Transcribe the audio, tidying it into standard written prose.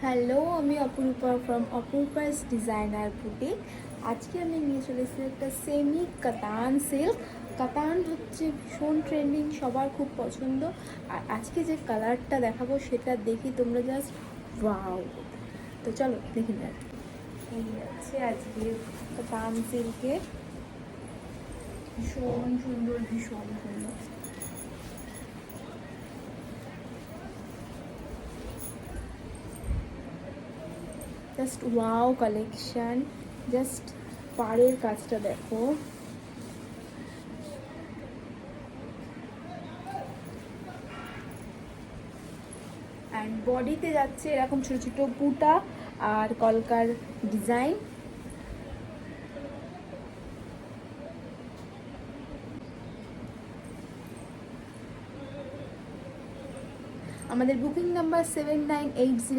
Hello, আমি অপরূপা from অপরূপাস designer boutique. আজকে আমি নিয়ে চলে এসেছি একটা সেমি কাতান সিল্ক। কাতান হচ্ছে ভীষণ ট্রেন্ডিং, সবার খুব পছন্দ। আর আজকে যে কালারটা দেখাবো সেটা দেখি তোমরা জাস্ট ওয়াও। তো চলো দেখি না, এই আছে আজকে কাতান সিল্কের, ভীষণ সুন্দর, ভীষণ সুন্দর। জাস্ট ওয়াও কালেকশন, জাস্ট পাড়ের কাজটা দেখো। অ্যান্ড বডিতে যাচ্ছে এরকম ছোটো ছোটো বুটা আর কলকার ডিজাইন। আমাদের বুকিং নাম্বার 7980।